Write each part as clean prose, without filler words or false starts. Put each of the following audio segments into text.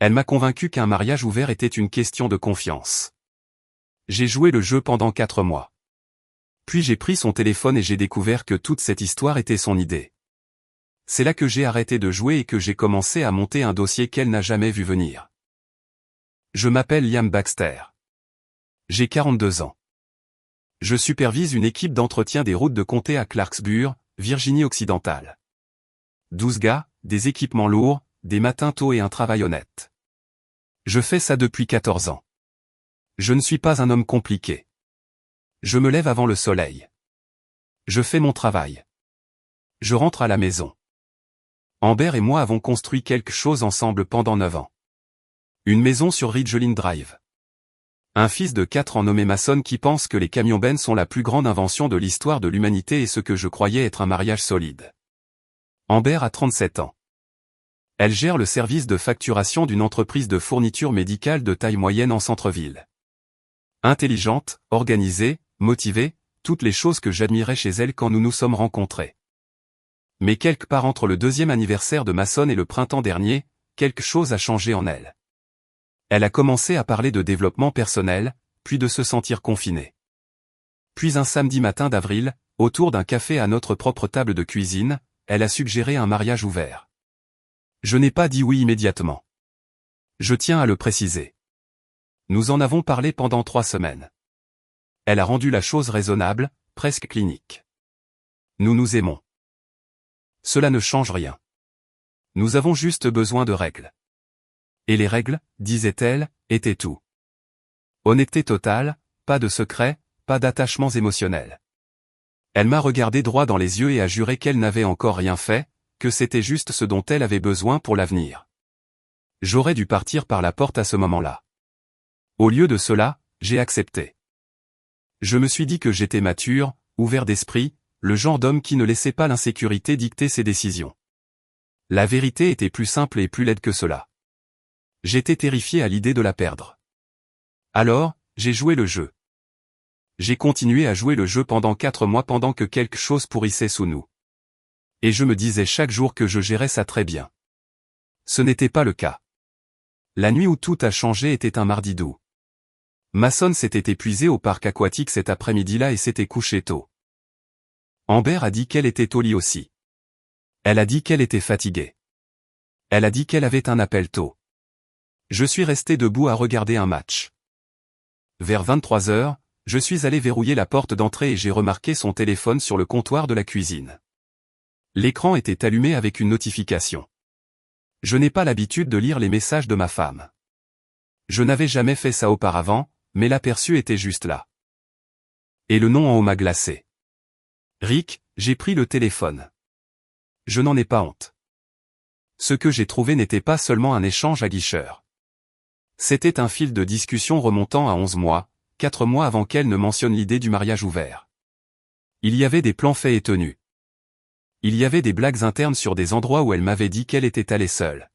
Elle m'a convaincu qu'un mariage ouvert était une question de confiance. J'ai joué le jeu pendant 4 mois. Puis j'ai pris son téléphone et j'ai découvert que toute cette histoire était son idée. C'est là que j'ai arrêté de jouer et que j'ai commencé à monter un dossier qu'elle n'a jamais vu venir. Je m'appelle Liam Baxter. J'ai 42 ans. Je supervise une équipe d'entretien des routes de comté à Clarksburg, Virginie-Occidentale. 12 gars, des équipements lourds, des matins tôt et un travail honnête. Je fais ça depuis 14 ans. Je ne suis pas un homme compliqué. Je me lève avant le soleil. Je fais mon travail. Je rentre à la maison. Amber et moi avons construit quelque chose ensemble pendant 9 ans. Une maison sur Ridgeline Drive. Un fils de 4 ans nommé Mason qui pense que les camions bennes sont la plus grande invention de l'histoire de l'humanité et ce que je croyais être un mariage solide. Amber a 37 ans. Elle gère le service de facturation d'une entreprise de fourniture médicale de taille moyenne en centre-ville. Intelligente, organisée, motivée, toutes les choses que j'admirais chez elle quand nous nous sommes rencontrés. Mais quelque part entre le 2e anniversaire de Mason et le printemps dernier, quelque chose a changé en elle. Elle a commencé à parler de développement personnel, puis de se sentir confinée. Puis un samedi matin d'avril, autour d'un café à notre propre table de cuisine, elle a suggéré un mariage ouvert. Je n'ai pas dit oui immédiatement. Je tiens à le préciser. Nous en avons parlé pendant 3 semaines. Elle a rendu la chose raisonnable, presque clinique. Nous nous aimons. Cela ne change rien. Nous avons juste besoin de règles. Et les règles, disait-elle, étaient tout. Honnêteté totale, pas de secret, pas d'attachements émotionnels. Elle m'a regardé droit dans les yeux et a juré qu'elle n'avait encore rien fait, que c'était juste ce dont elle avait besoin pour l'avenir. J'aurais dû partir par la porte à ce moment-là. Au lieu de cela, j'ai accepté. Je me suis dit que j'étais mature, ouvert d'esprit, le genre d'homme qui ne laissait pas l'insécurité dicter ses décisions. La vérité était plus simple et plus laide que cela. J'étais terrifié à l'idée de la perdre. Alors, j'ai joué le jeu. J'ai continué à jouer le jeu pendant 4 mois pendant que quelque chose pourrissait sous nous. Et je me disais chaque jour que je gérais ça très bien. Ce n'était pas le cas. La nuit où tout a changé était un mardi doux. Mason s'était épuisé au parc aquatique cet après-midi-là et s'était couché tôt. Amber a dit qu'elle était au lit aussi. Elle a dit qu'elle était fatiguée. Elle a dit qu'elle avait un appel tôt. Je suis resté debout à regarder un match. Vers 23 heures, je suis allé verrouiller la porte d'entrée et j'ai remarqué son téléphone sur le comptoir de la cuisine. L'écran était allumé avec une notification. Je n'ai pas l'habitude de lire les messages de ma femme. Je n'avais jamais fait ça auparavant, mais l'aperçu était juste là. Et le nom en haut m'a glacé. Rick, j'ai pris le téléphone. Je n'en ai pas honte. Ce que j'ai trouvé n'était pas seulement un échange aguicheur. C'était un fil de discussion remontant à 11 mois, 4 mois avant qu'elle ne mentionne l'idée du mariage ouvert. Il y avait des plans faits et tenus. Il y avait des blagues internes sur des endroits où elle m'avait dit qu'elle était allée seule.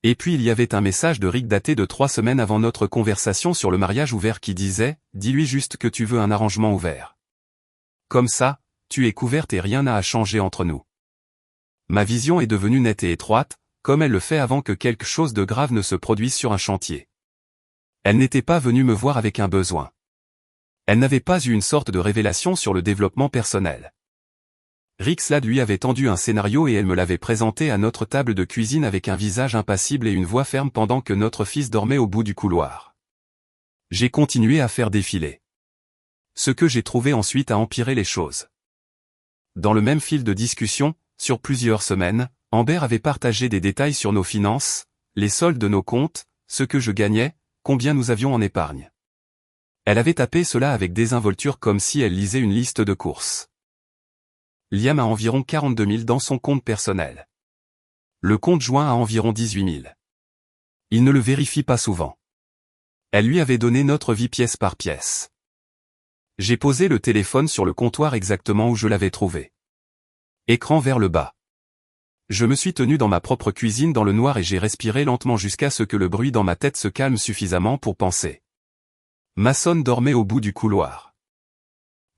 Et puis il y avait un message de Rick daté de 3 semaines avant notre conversation sur le mariage ouvert qui disait « Dis-lui juste que tu veux un arrangement ouvert. Comme ça, tu es couverte et rien n'a à changer entre nous. » Ma vision est devenue nette et étroite, comme elle le fait avant que quelque chose de grave ne se produise sur un chantier. Elle n'était pas venue me voir avec un besoin. Elle n'avait pas eu une sorte de révélation sur le développement personnel. Rick Slade lui avait tendu un scénario et elle me l'avait présenté à notre table de cuisine avec un visage impassible et une voix ferme pendant que notre fils dormait au bout du couloir. J'ai continué à faire défiler. Ce que j'ai trouvé ensuite a empiré les choses. Dans le même fil de discussion, sur plusieurs semaines, Amber avait partagé des détails sur nos finances, les soldes de nos comptes, ce que je gagnais, combien nous avions en épargne. Elle avait tapé cela avec désinvolture comme si elle lisait une liste de courses. Liam a environ 42 000 dans son compte personnel. Le compte joint a environ 18 000. Il ne le vérifie pas souvent. Elle lui avait donné notre vie pièce par pièce. J'ai posé le téléphone sur le comptoir exactement où je l'avais trouvé. Écran vers le bas. Je me suis tenu dans ma propre cuisine dans le noir et j'ai respiré lentement jusqu'à ce que le bruit dans ma tête se calme suffisamment pour penser. Mason dormait au bout du couloir.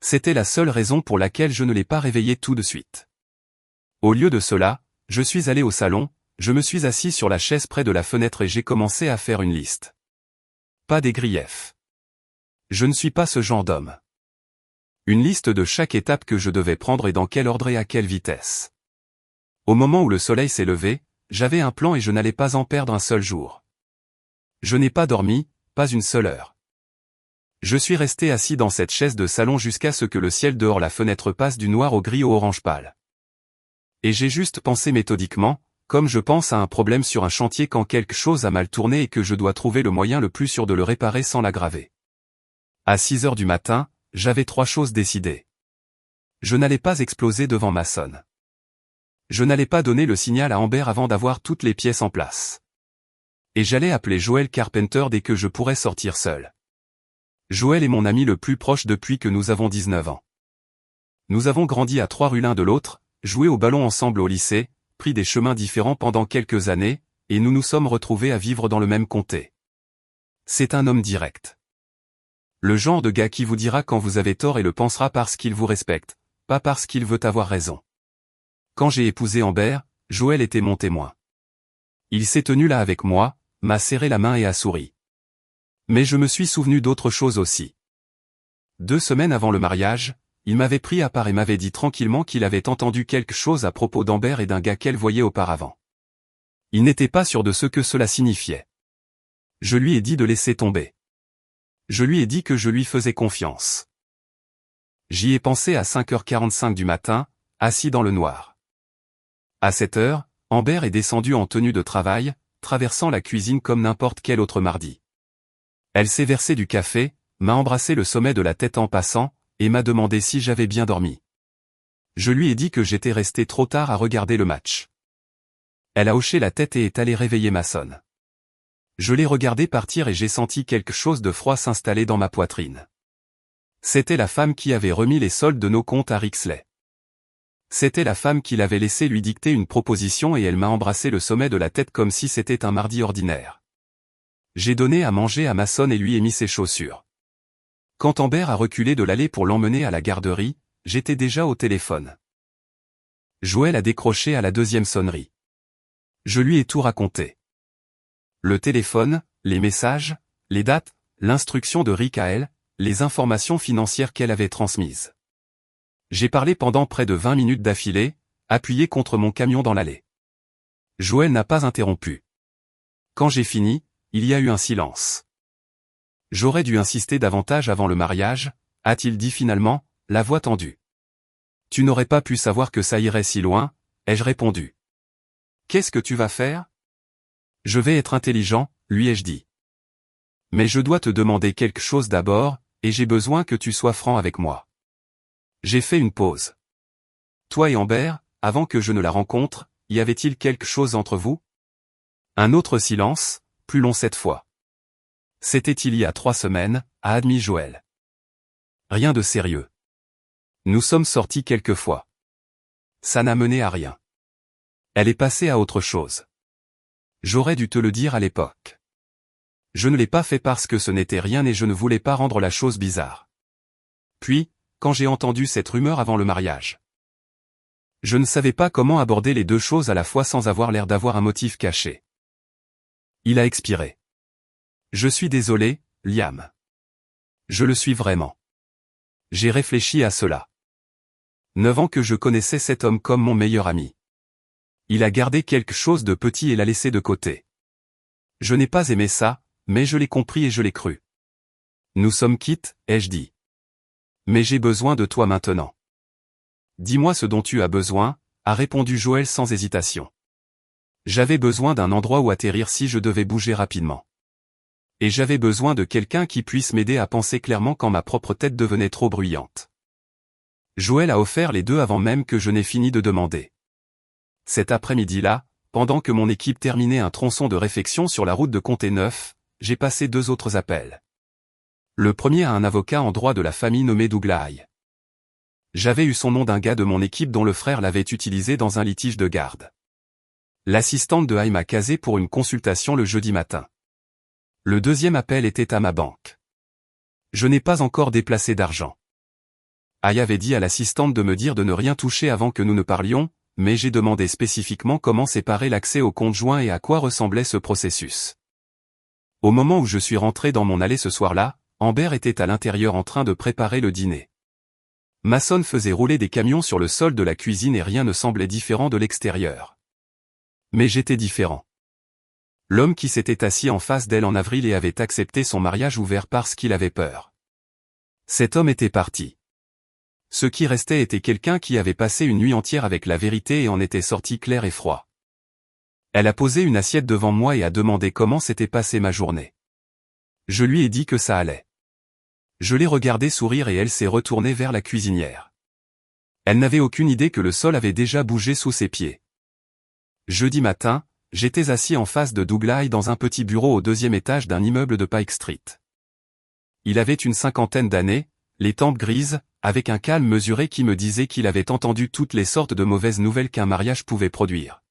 C'était la seule raison pour laquelle je ne l'ai pas réveillé tout de suite. Au lieu de cela, je suis allé au salon, Je me suis assis sur la chaise près de la fenêtre et j'ai commencé à faire une liste. Pas des griefs. Je ne suis pas ce genre d'homme. Une liste de chaque étape que je devais prendre et dans quel ordre et à quelle vitesse. Au moment où le soleil s'est levé, j'avais un plan et je n'allais pas en perdre un seul jour. Je n'ai pas dormi, pas une seule heure. Je suis resté assis dans cette chaise de salon jusqu'à ce que le ciel dehors la fenêtre passe du noir au gris au orange pâle. Et j'ai juste pensé méthodiquement, comme je pense à un problème sur un chantier quand quelque chose a mal tourné et que je dois trouver le moyen le plus sûr de le réparer sans l'aggraver. À 6 heures du matin, j'avais 3 choses décidées. Je n'allais pas exploser devant Mason. Je n'allais pas donner le signal à Amber avant d'avoir toutes les pièces en place. Et j'allais appeler Joel Carpenter dès que je pourrais sortir seul. Joel est mon ami le plus proche depuis que nous avons 19 ans. Nous avons grandi à 3 rues l'un de l'autre, joué au ballon ensemble au lycée, pris des chemins différents pendant quelques années, et nous nous sommes retrouvés à vivre dans le même comté. C'est un homme direct. Le genre de gars qui vous dira quand vous avez tort et le pensera parce qu'il vous respecte, pas parce qu'il veut avoir raison. Quand j'ai épousé Amber, Joel était mon témoin. Il s'est tenu là avec moi, m'a serré la main et a souri. Mais je me suis souvenu d'autre chose aussi. 2 semaines avant le mariage, il m'avait pris à part et m'avait dit tranquillement qu'il avait entendu quelque chose à propos d'Amber et d'un gars qu'elle voyait auparavant. Il n'était pas sûr de ce que cela signifiait. Je lui ai dit de laisser tomber. Je lui ai dit que je lui faisais confiance. J'y ai pensé à 5h45 du matin, assis dans le noir. À 7 heures, Amber est descendue en tenue de travail, traversant la cuisine comme n'importe quel autre mardi. Elle s'est versée du café, m'a embrassé le sommet de la tête en passant, et m'a demandé si j'avais bien dormi. Je lui ai dit que j'étais resté trop tard à regarder le match. Elle a hoché la tête et est allée réveiller Mason. Je l'ai regardé partir et j'ai senti quelque chose de froid s'installer dans ma poitrine. C'était la femme qui avait remis les soldes de nos comptes à Rixley. C'était la femme qui l'avait laissé lui dicter une proposition et elle m'a embrassé le sommet de la tête comme si c'était un mardi ordinaire. J'ai donné à manger à Mason et lui ai mis ses chaussures. Quand Amber a reculé de l'allée pour l'emmener à la garderie, j'étais déjà au téléphone. Joel a décroché à la 2e sonnerie. Je lui ai tout raconté. Le téléphone, les messages, les dates, l'instruction de Rick à elle, les informations financières qu'elle avait transmises. J'ai parlé pendant près de 20 minutes d'affilée, appuyé contre mon camion dans l'allée. Joel n'a pas interrompu. Quand j'ai fini, il y a eu un silence. J'aurais dû insister davantage avant le mariage, a-t-il dit finalement, la voix tendue. Tu n'aurais pas pu savoir que ça irait si loin, ai-je répondu. Qu'est-ce que tu vas faire? Je vais être intelligent, lui ai-je dit. Mais je dois te demander quelque chose d'abord, et j'ai besoin que tu sois franc avec moi. J'ai fait une pause. Toi et Amber, avant que je ne la rencontre, y avait-il quelque chose entre vous? Un autre silence, plus long cette fois. C'était il y a 3 semaines, a admis Joel. Rien de sérieux. Nous sommes sortis quelques fois. Ça n'a mené à rien. Elle est passée à autre chose. J'aurais dû te le dire à l'époque. Je ne l'ai pas fait parce que ce n'était rien et je ne voulais pas rendre la chose bizarre. Puis, quand j'ai entendu cette rumeur avant le mariage, je ne savais pas comment aborder les 2 choses à la fois sans avoir l'air d'avoir un motif caché. Il a expiré. Je suis désolé, Liam. Je le suis vraiment. J'ai réfléchi à cela. 9 ans que je connaissais cet homme comme mon meilleur ami. Il a gardé quelque chose de petit et l'a laissé de côté. Je n'ai pas aimé ça, mais je l'ai compris et je l'ai cru. Nous sommes quittes, ai-je dit. Mais j'ai besoin de toi maintenant. Dis-moi ce dont tu as besoin, a répondu Joel sans hésitation. J'avais besoin d'un endroit où atterrir si je devais bouger rapidement. Et j'avais besoin de quelqu'un qui puisse m'aider à penser clairement quand ma propre tête devenait trop bruyante. Joel a offert les 2 avant même que je n'ai fini de demander. Cet après-midi-là, pendant que mon équipe terminait un tronçon de réfection sur la route de Comté Neuf, j'ai passé 2 autres appels. Le premier à un avocat en droit de la famille nommé Douglas. J'avais eu son nom d'un gars de mon équipe dont le frère l'avait utilisé dans un litige de garde. L'assistante de Haï m'a casé pour une consultation le jeudi matin. Le deuxième appel était à ma banque. Je n'ai pas encore déplacé d'argent. Haï avait dit à l'assistante de me dire de ne rien toucher avant que nous ne parlions, mais j'ai demandé spécifiquement comment séparer l'accès au compte joint et à quoi ressemblait ce processus. Au moment où je suis rentré dans mon allée ce soir-là, Amber était à l'intérieur en train de préparer le dîner. Mason faisait rouler des camions sur le sol de la cuisine et rien ne semblait différent de l'extérieur. Mais j'étais différent. L'homme qui s'était assis en face d'elle en avril et avait accepté son mariage ouvert parce qu'il avait peur. Cet homme était parti. Ce qui restait était quelqu'un qui avait passé une nuit entière avec la vérité et en était sorti clair et froid. Elle a posé une assiette devant moi et a demandé comment s'était passée ma journée. Je lui ai dit que ça allait. Je l'ai regardée sourire et elle s'est retournée vers la cuisinière. Elle n'avait aucune idée que le sol avait déjà bougé sous ses pieds. Jeudi matin, j'étais assis en face de Doug Lai dans un petit bureau au 2e étage d'un immeuble de Pike Street. Il avait une 50aine d'années, les tempes grises, avec un calme mesuré qui me disait qu'il avait entendu toutes les sortes de mauvaises nouvelles qu'un mariage pouvait produire.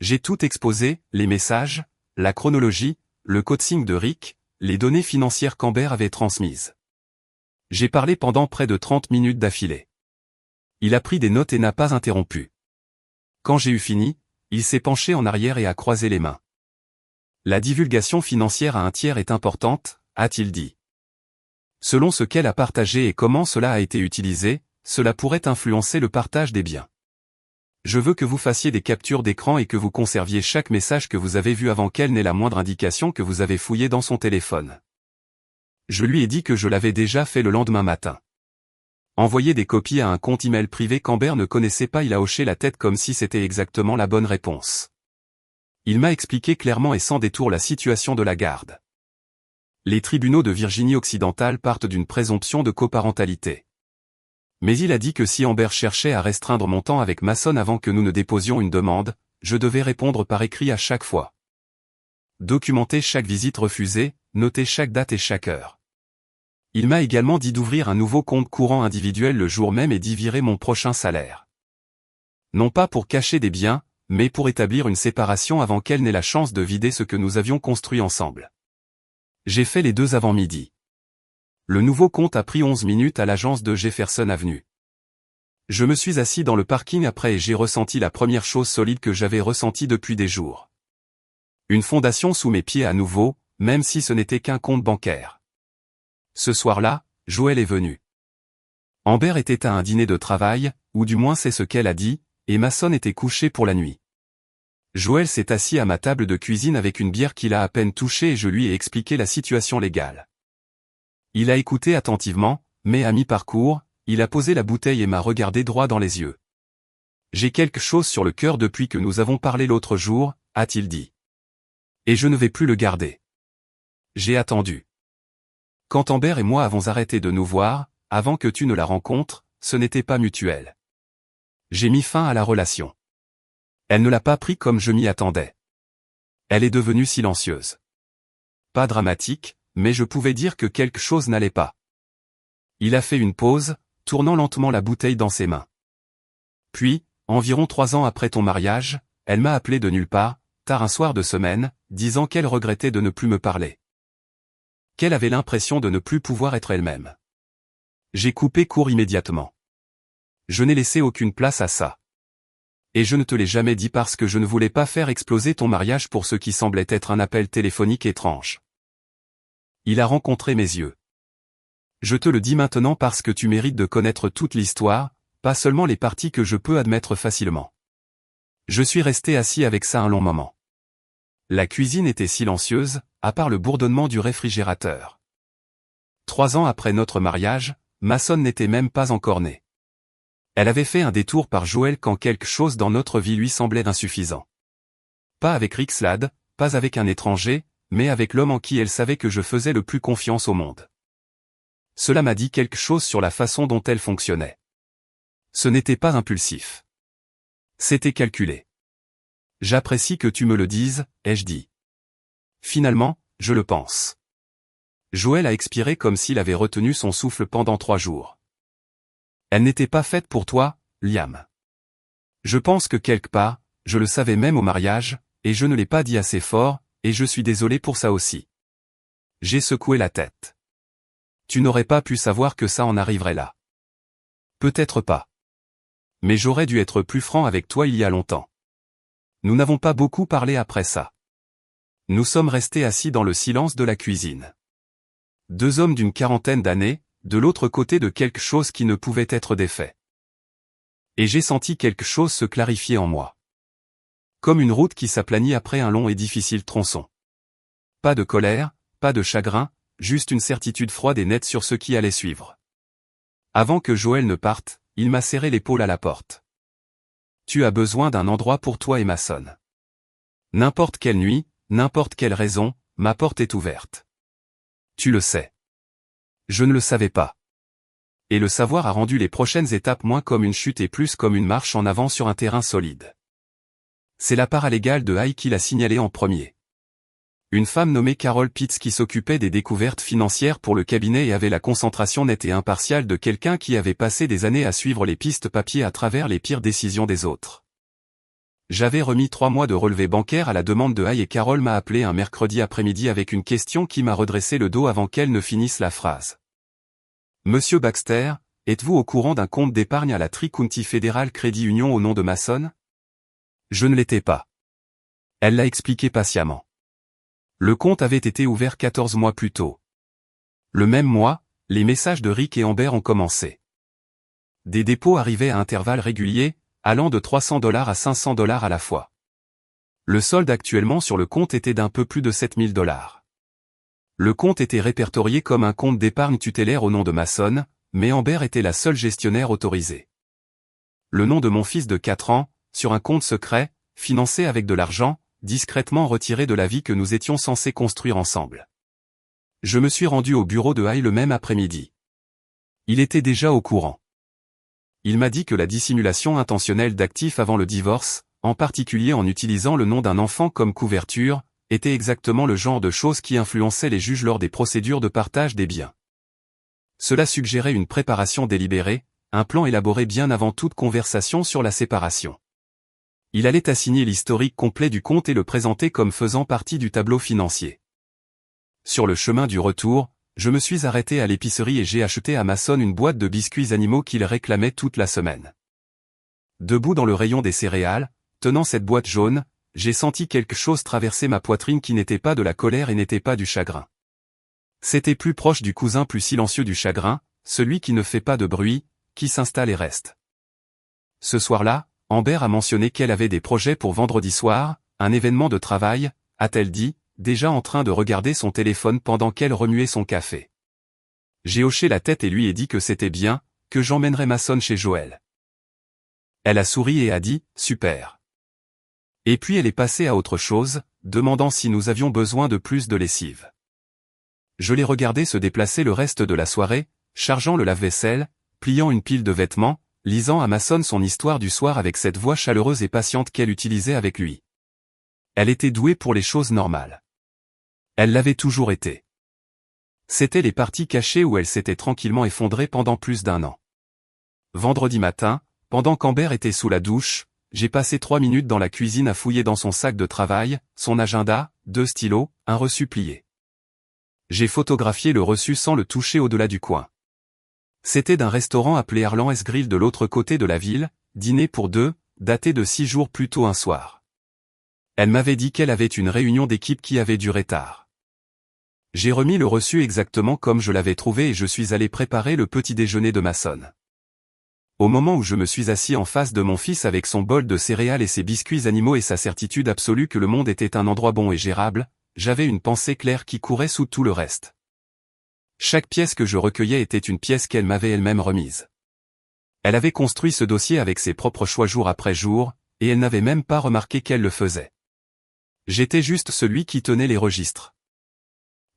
J'ai tout exposé, les messages, la chronologie, le coaching de Rick, les données financières qu'Amber avait transmises. J'ai parlé pendant près de 30 minutes d'affilée. Il a pris des notes et n'a pas interrompu. Quand j'ai eu fini, il s'est penché en arrière et a croisé les mains. La divulgation financière à un tiers est importante, a-t-il dit. Selon ce qu'elle a partagé et comment cela a été utilisé, cela pourrait influencer le partage des biens. Je veux que vous fassiez des captures d'écran et que vous conserviez chaque message que vous avez vu avant qu'elle n'ait la moindre indication que vous avez fouillé dans son téléphone. Je lui ai dit que je l'avais déjà fait le lendemain matin. Envoyer des copies à un compte email privé qu'Amber ne connaissait pas, il a hoché la tête comme si c'était exactement la bonne réponse. Il m'a expliqué clairement et sans détour la situation de la garde. Les tribunaux de Virginie occidentale partent d'une présomption de coparentalité. Mais il a dit que si Amber cherchait à restreindre mon temps avec Mason avant que nous ne déposions une demande, je devais répondre par écrit à chaque fois. Documenter chaque visite refusée, noter chaque date et chaque heure. Il m'a également dit d'ouvrir un nouveau compte courant individuel le jour même et d'y virer mon prochain salaire. Non pas pour cacher des biens, mais pour établir une séparation avant qu'elle n'ait la chance de vider ce que nous avions construit ensemble. J'ai fait les deux avant midi. Le nouveau compte a pris 11 minutes à l'agence de Jefferson Avenue. Je me suis assis dans le parking après et j'ai ressenti la première chose solide que j'avais ressentie depuis des jours. Une fondation sous mes pieds à nouveau, même si ce n'était qu'un compte bancaire. Ce soir-là, Joël est venu. Amber était à un dîner de travail, ou du moins c'est ce qu'elle a dit, et Mason était couché pour la nuit. Joël s'est assis à ma table de cuisine avec une bière qu'il a à peine touchée et je lui ai expliqué la situation légale. Il a écouté attentivement, mais à mi-parcours, il a posé la bouteille et m'a regardé droit dans les yeux. J'ai quelque chose sur le cœur depuis que nous avons parlé l'autre jour, a-t-il dit. Et je ne vais plus le garder. J'ai attendu. Quand Amber et moi avons arrêté de nous voir, avant que tu ne la rencontres, ce n'était pas mutuel. J'ai mis fin à la relation. Elle ne l'a pas pris comme je m'y attendais. Elle est devenue silencieuse. Pas dramatique, mais je pouvais dire que quelque chose n'allait pas. Il a fait une pause, tournant lentement la bouteille dans ses mains. Puis, environ 3 ans après ton mariage, elle m'a appelé de nulle part, tard un soir de semaine, disant qu'elle regrettait de ne plus me parler. Qu'elle avait l'impression de ne plus pouvoir être elle-même. J'ai coupé court immédiatement. Je n'ai laissé aucune place à ça. Et je ne te l'ai jamais dit parce que je ne voulais pas faire exploser ton mariage pour ce qui semblait être un appel téléphonique étrange. Il a rencontré mes yeux. Je te le dis maintenant parce que tu mérites de connaître toute l'histoire, pas seulement les parties que je peux admettre facilement. Je suis resté assis avec ça un long moment. La cuisine était silencieuse, à part le bourdonnement du réfrigérateur. 3 ans après notre mariage, Mason n'était même pas encore né. Elle avait fait un détour par Joël quand quelque chose dans notre vie lui semblait insuffisant. Pas avec Rick Slade, pas avec un étranger, mais avec l'homme en qui elle savait que je faisais le plus confiance au monde. Cela m'a dit quelque chose sur la façon dont elle fonctionnait. Ce n'était pas impulsif. C'était calculé. J'apprécie que tu me le dises, ai-je dit. Finalement, je le pense. Joël a expiré comme s'il avait retenu son souffle pendant 3 jours. Elle n'était pas faite pour toi, Liam. Je pense que quelque part, je le savais même au mariage, et je ne l'ai pas dit assez fort, et je suis désolé pour ça aussi. J'ai secoué la tête. Tu n'aurais pas pu savoir que ça en arriverait là. Peut-être pas. Mais j'aurais dû être plus franc avec toi il y a longtemps. Nous n'avons pas beaucoup parlé après ça. Nous sommes restés assis dans le silence de la cuisine. Deux hommes d'une quarantaine d'années, de l'autre côté de quelque chose qui ne pouvait être défait. Et j'ai senti quelque chose se clarifier en moi. Comme une route qui s'aplanit après un long et difficile tronçon. Pas de colère, pas de chagrin, juste une certitude froide et nette sur ce qui allait suivre. Avant que Joël ne parte, il m'a serré l'épaule à la porte. Tu as besoin d'un endroit pour toi et Mason. N'importe quelle nuit, n'importe quelle raison, ma porte est ouverte. Tu le sais. Je ne le savais pas. Et le savoir a rendu les prochaines étapes moins comme une chute et plus comme une marche en avant sur un terrain solide. C'est la paralégale de Haï qui l'a signalé en premier. Une femme nommée Carol Pitts qui s'occupait des découvertes financières pour le cabinet et avait la concentration nette et impartiale de quelqu'un qui avait passé des années à suivre les pistes papier à travers les pires décisions des autres. J'avais remis 3 mois de relevé bancaire à la demande de Haï et Carol m'a appelé un mercredi après-midi avec une question qui m'a redressé le dos avant qu'elle ne finisse la phrase. Monsieur Baxter, êtes-vous au courant d'un compte d'épargne à la Tri-County Federal Credit Union au nom de Mason? Je ne l'étais pas. Elle l'a expliqué patiemment. Le compte avait été ouvert 14 mois plus tôt. Le même mois, les messages de Rick et Amber ont commencé. Des dépôts arrivaient à intervalles réguliers, allant de $300 à $500 à la fois. Le solde actuellement sur le compte était d'un peu plus de $7 000. Le compte était répertorié comme un compte d'épargne tutélaire au nom de Mason, mais Amber était la seule gestionnaire autorisée. Le nom de mon fils de 4 ans, sur un compte secret, financé avec de l'argent, discrètement retiré de la vie que nous étions censés construire ensemble. Je me suis rendu au bureau de Haï le même après-midi. Il était déjà au courant. Il m'a dit que la dissimulation intentionnelle d'actifs avant le divorce, en particulier en utilisant le nom d'un enfant comme couverture, était exactement le genre de choses qui influençait les juges lors des procédures de partage des biens. Cela suggérait une préparation délibérée, un plan élaboré bien avant toute conversation sur la séparation. Il allait assigner l'historique complet du compte et le présenter comme faisant partie du tableau financier. Sur le chemin du retour, je me suis arrêté à l'épicerie et j'ai acheté à Mason une boîte de biscuits animaux qu'il réclamait toute la semaine. Debout dans le rayon des céréales, tenant cette boîte jaune, j'ai senti quelque chose traverser ma poitrine qui n'était pas de la colère et n'était pas du chagrin. C'était plus proche du cousin plus silencieux du chagrin, celui qui ne fait pas de bruit, qui s'installe et reste. Ce soir-là, Amber a mentionné qu'elle avait des projets pour vendredi soir, un événement de travail, a-t-elle dit, déjà en train de regarder son téléphone pendant qu'elle remuait son café. J'ai hoché la tête et lui ai dit que c'était bien, que j'emmènerais Mason chez Joël. Elle a souri et a dit, super. Et puis elle est passée à autre chose, demandant si nous avions besoin de plus de lessive. Je l'ai regardé se déplacer le reste de la soirée, chargeant le lave-vaisselle, pliant une pile de vêtements, lisant à Mason son histoire du soir avec cette voix chaleureuse et patiente qu'elle utilisait avec lui. Elle était douée pour les choses normales. Elle l'avait toujours été. C'étaient les parties cachées où elle s'était tranquillement effondrée pendant plus d'1 an. Vendredi matin, pendant qu'Amber était sous la douche, j'ai passé 3 minutes dans la cuisine à fouiller dans son sac de travail, son agenda, 2 stylos, un reçu plié. J'ai photographié le reçu sans le toucher au-delà du coin. C'était d'un restaurant appelé Arlan's Grill de l'autre côté de la ville, dîner pour 2, daté de 6 jours plus tôt un soir. Elle m'avait dit qu'elle avait une réunion d'équipe qui avait duré tard. J'ai remis le reçu exactement comme je l'avais trouvé et je suis allé préparer le petit déjeuner de Mason. Au moment où je me suis assis en face de mon fils avec son bol de céréales et ses biscuits animaux et sa certitude absolue que le monde était un endroit bon et gérable, j'avais une pensée claire qui courait sous tout le reste. Chaque pièce que je recueillais était une pièce qu'elle m'avait elle-même remise. Elle avait construit ce dossier avec ses propres choix jour après jour, et elle n'avait même pas remarqué qu'elle le faisait. J'étais juste celui qui tenait les registres.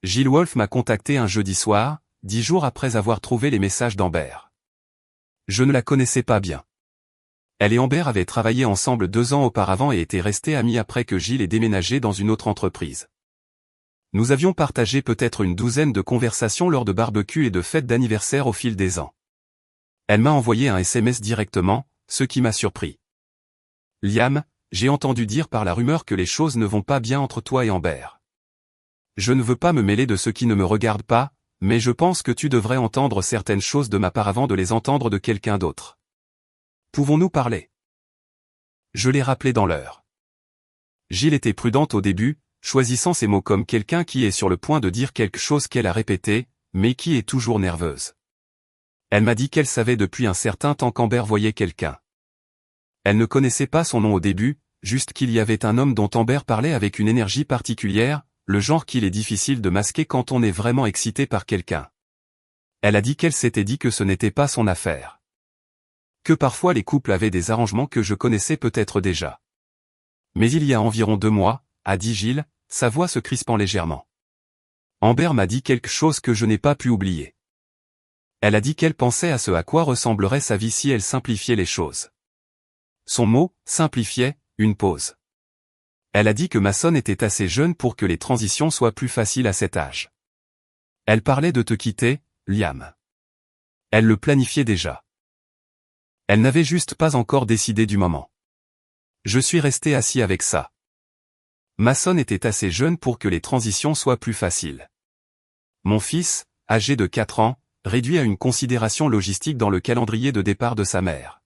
Jill Wolfe m'a contacté un jeudi soir, 10 jours après avoir trouvé les messages d'Amber. Je ne la connaissais pas bien. Elle et Amber avaient travaillé ensemble 2 ans auparavant et étaient restés amis après que Jill ait déménagé dans une autre entreprise. Nous avions partagé peut-être une douzaine de conversations lors de barbecues et de fêtes d'anniversaire au fil des ans. Elle m'a envoyé un SMS directement, ce qui m'a surpris. Liam, j'ai entendu dire par la rumeur que les choses ne vont pas bien entre toi et Amber. Je ne veux pas me mêler de ce qui ne me regarde pas, mais je pense que tu devrais entendre certaines choses de ma part avant de les entendre de quelqu'un d'autre. Pouvons-nous parler? Je l'ai rappelé dans l'heure. Gilles était prudente au début, choisissant ses mots comme quelqu'un qui est sur le point de dire quelque chose qu'elle a répété, mais qui est toujours nerveuse. Elle m'a dit qu'elle savait depuis un certain temps qu'Amber voyait quelqu'un. Elle ne connaissait pas son nom au début, juste qu'il y avait un homme dont Amber parlait avec une énergie particulière, le genre qu'il est difficile de masquer quand on est vraiment excité par quelqu'un. Elle a dit qu'elle s'était dit que ce n'était pas son affaire. Que parfois les couples avaient des arrangements que je connaissais peut-être déjà. Mais il y a environ 2 mois, a dit Gilles, sa voix se crispant légèrement. Amber m'a dit quelque chose que je n'ai pas pu oublier. Elle a dit qu'elle pensait à ce à quoi ressemblerait sa vie si elle simplifiait les choses. Son mot, simplifiait, une pause. Elle a dit que Mason était assez jeune pour que les transitions soient plus faciles à cet âge. Elle parlait de te quitter, Liam. Elle le planifiait déjà. Elle n'avait juste pas encore décidé du moment. Je suis resté assis avec ça. Mason était assez jeune pour que les transitions soient plus faciles. Mon fils, âgé de 4 ans, réduit à une considération logistique dans le calendrier de départ de sa mère.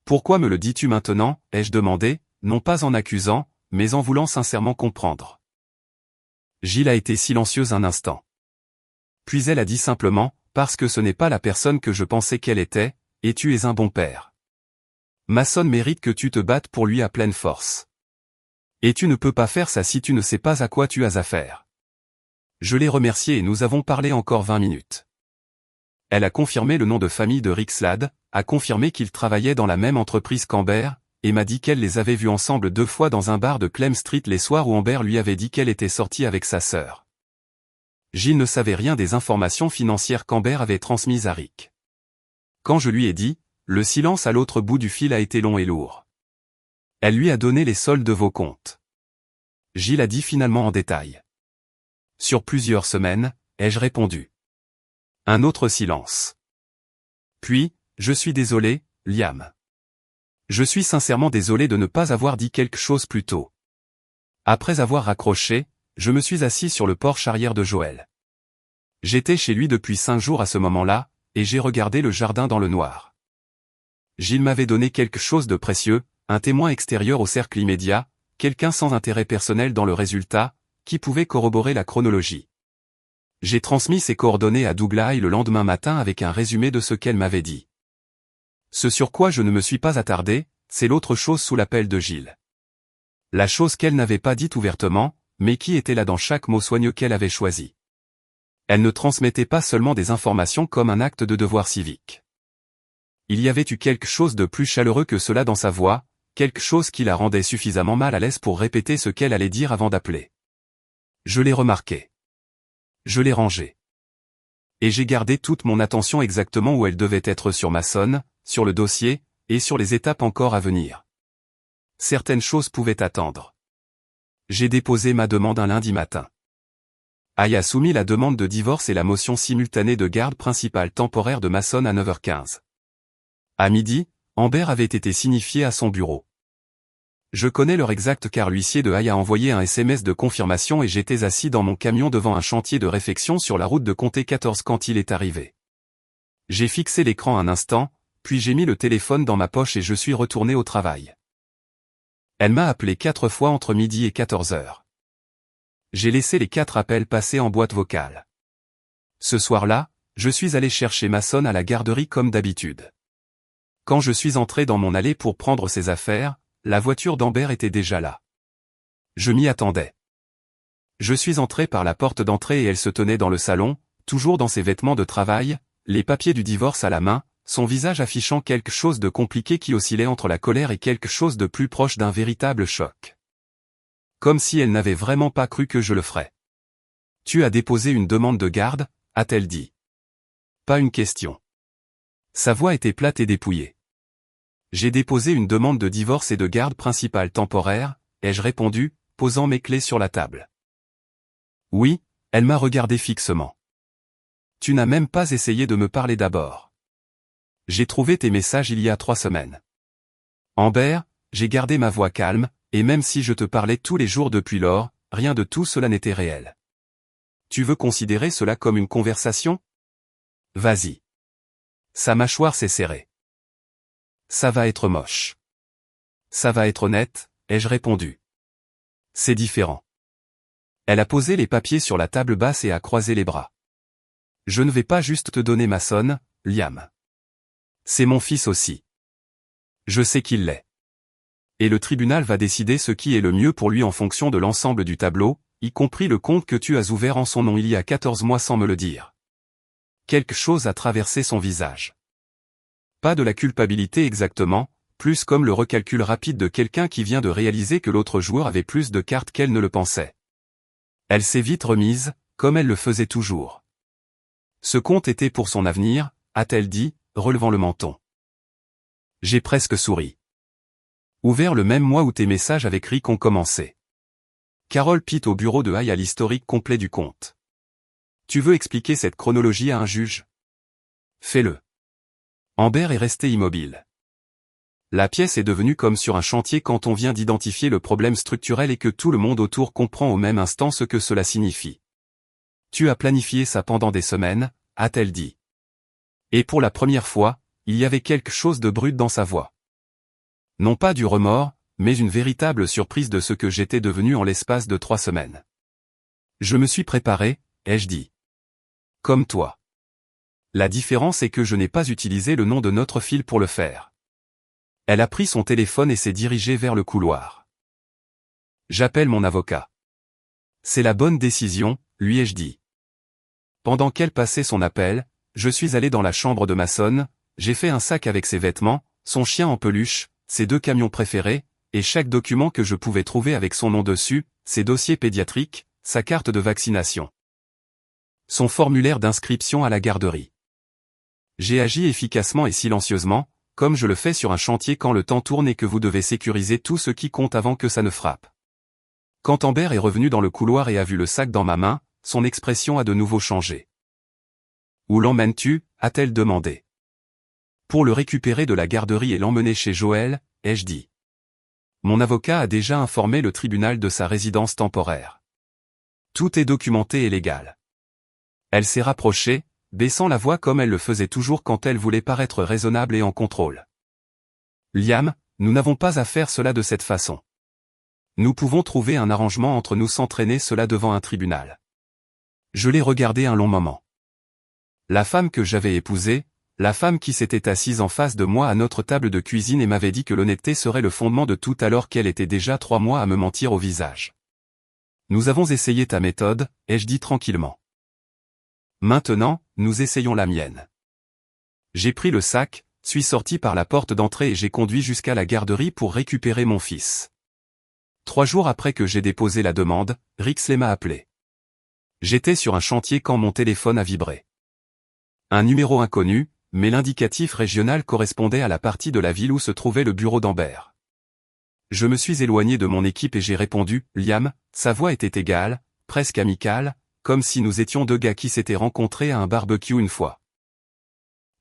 Pourquoi me le dis-tu maintenant, ai-je demandé, non pas en accusant, mais en voulant sincèrement comprendre. Gilles a été silencieuse un instant. Puis elle a dit simplement, parce que ce n'est pas la personne que je pensais qu'elle était, et tu es un bon père. Mason mérite que tu te battes pour lui à pleine force. Et tu ne peux pas faire ça si tu ne sais pas à quoi tu as affaire. Je l'ai remercié et nous avons parlé encore 20 minutes. Elle a confirmé le nom de famille de Rick Slade, a confirmé qu'il travaillait dans la même entreprise qu'Amber, et m'a dit qu'elle les avait vus ensemble 2 fois dans un bar de Clem Street les soirs où Amber lui avait dit qu'elle était sortie avec sa sœur. Gilles ne savait rien des informations financières qu'Amber avait transmises à Rick. Quand je lui ai dit, le silence à l'autre bout du fil a été long et lourd. Elle lui a donné les soldes de vos comptes. Gilles a dit finalement en détail. Sur plusieurs semaines, ai-je répondu. Un autre silence. Puis, je suis désolé, Liam. Je suis sincèrement désolé de ne pas avoir dit quelque chose plus tôt. Après avoir raccroché, je me suis assis sur le porche arrière de Joël. J'étais chez lui depuis 5 jours à ce moment-là, et j'ai regardé le jardin dans le noir. Gilles m'avait donné quelque chose de précieux, un témoin extérieur au cercle immédiat, quelqu'un sans intérêt personnel dans le résultat, qui pouvait corroborer la chronologie. J'ai transmis ses coordonnées à Douglas le lendemain matin avec un résumé de ce qu'elle m'avait dit. Ce sur quoi je ne me suis pas attardé, c'est l'autre chose sous l'appel de Gilles. La chose qu'elle n'avait pas dite ouvertement, mais qui était là dans chaque mot soigneux qu'elle avait choisi. Elle ne transmettait pas seulement des informations comme un acte de devoir civique. Il y avait eu quelque chose de plus chaleureux que cela dans sa voix, quelque chose qui la rendait suffisamment mal à l'aise pour répéter ce qu'elle allait dire avant d'appeler. Je l'ai remarqué. Je l'ai rangé. Et j'ai gardé toute mon attention exactement où elle devait être sur Mason, sur le dossier, et sur les étapes encore à venir. Certaines choses pouvaient attendre. J'ai déposé ma demande un lundi matin. Aya a soumis la demande de divorce et la motion simultanée de garde principale temporaire de Mason à 9h15. À midi, Amber avait été signifiée à son bureau. Je connais l'heure exacte car l'huissier de Aya a envoyé un SMS de confirmation et j'étais assis dans mon camion devant un chantier de réfection sur la route de Comté 14 quand il est arrivé. J'ai fixé l'écran un instant, puis j'ai mis le téléphone dans ma poche et je suis retourné au travail. Elle m'a appelé 4 fois entre midi et 14h. J'ai laissé les 4 appels passer en boîte vocale. Ce soir-là, je suis allé chercher Mason à la garderie comme d'habitude. Quand je suis entré dans mon allée pour prendre ses affaires, la voiture d'Amber était déjà là. Je m'y attendais. Je suis entré par la porte d'entrée et elle se tenait dans le salon, toujours dans ses vêtements de travail, les papiers du divorce à la main, son visage affichant quelque chose de compliqué qui oscillait entre la colère et quelque chose de plus proche d'un véritable choc. Comme si elle n'avait vraiment pas cru que je le ferais. « Tu as déposé une demande de garde ?» a-t-elle dit. Pas une question. Sa voix était plate et dépouillée. J'ai déposé une demande de divorce et de garde principale temporaire, ai-je répondu, posant mes clés sur la table. Oui, elle m'a regardé fixement. Tu n'as même pas essayé de me parler d'abord. J'ai trouvé tes messages il y a 3 semaines. Amber, j'ai gardé ma voix calme, et même si je te parlais tous les jours depuis lors, rien de tout cela n'était réel. Tu veux considérer cela comme une conversation ? Vas-y. Sa mâchoire s'est serrée. Ça va être moche. Ça va être honnête, ai-je répondu. C'est différent. Elle a posé les papiers sur la table basse et a croisé les bras. Je ne vais pas juste te donner ma sonne, Liam. C'est mon fils aussi. Je sais qu'il l'est. Et le tribunal va décider ce qui est le mieux pour lui en fonction de l'ensemble du tableau, y compris le compte que tu as ouvert en son nom il y a 14 mois sans me le dire. Quelque chose a traversé son visage. Pas de la culpabilité exactement, plus comme le recalcul rapide de quelqu'un qui vient de réaliser que l'autre joueur avait plus de cartes qu'elle ne le pensait. Elle s'est vite remise, comme elle le faisait toujours. Ce compte était pour son avenir, a-t-elle dit, relevant le menton. J'ai presque souri. Ouvert le même mois où tes messages avec Rick ont commencé. Carole pit au bureau de Haye à l'historique complet du compte. Tu veux expliquer cette chronologie à un juge? Fais-le. Amber est restée immobile. La pièce est devenue comme sur un chantier quand on vient d'identifier le problème structurel et que tout le monde autour comprend au même instant ce que cela signifie. Tu as planifié ça pendant des semaines, a-t-elle dit. Et pour la première fois, il y avait quelque chose de brut dans sa voix. Non pas du remords, mais une véritable surprise de ce que j'étais devenu en l'espace de 3 semaines. Je me suis préparé, ai-je dit. Comme toi. La différence est que je n'ai pas utilisé le nom de notre fille pour le faire. Elle a pris son téléphone et s'est dirigée vers le couloir. J'appelle mon avocat. C'est la bonne décision, lui ai-je dit. Pendant qu'elle passait son appel, je suis allé dans la chambre de Mason, j'ai fait un sac avec ses vêtements, son chien en peluche, ses 2 camions préférés, et chaque document que je pouvais trouver avec son nom dessus, ses dossiers pédiatriques, sa carte de vaccination. Son formulaire d'inscription à la garderie. J'ai agi efficacement et silencieusement, comme je le fais sur un chantier quand le temps tourne et que vous devez sécuriser tout ce qui compte avant que ça ne frappe. Quand Amber est revenue dans le couloir et a vu le sac dans ma main, son expression a de nouveau changé. Où l'emmènes-tu, a-t-elle demandé. Pour le récupérer de la garderie et l'emmener chez Joël, ai-je dit. Mon avocat a déjà informé le tribunal de sa résidence temporaire. Tout est documenté et légal. Elle s'est rapprochée, baissant la voix comme elle le faisait toujours quand elle voulait paraître raisonnable et en contrôle. Liam, nous n'avons pas à faire cela de cette façon. Nous pouvons trouver un arrangement entre nous sans traîner cela devant un tribunal. Je l'ai regardé un long moment. La femme que j'avais épousée, la femme qui s'était assise en face de moi à notre table de cuisine et m'avait dit que l'honnêteté serait le fondement de tout alors qu'elle était déjà 3 mois à me mentir au visage. Nous avons essayé ta méthode, ai-je dit tranquillement. Maintenant, nous essayons la mienne. J'ai pris le sac, suis sorti par la porte d'entrée et j'ai conduit jusqu'à la garderie pour récupérer mon fils. 3 jours après que j'ai déposé la demande, Rixley m'a appelé. J'étais sur un chantier quand mon téléphone a vibré. Un numéro inconnu, mais l'indicatif régional correspondait à la partie de la ville où se trouvait le bureau d'Amber. Je me suis éloigné de mon équipe et j'ai répondu, Liam, sa voix était égale, presque amicale, comme si nous étions 2 gars qui s'étaient rencontrés à un barbecue une fois.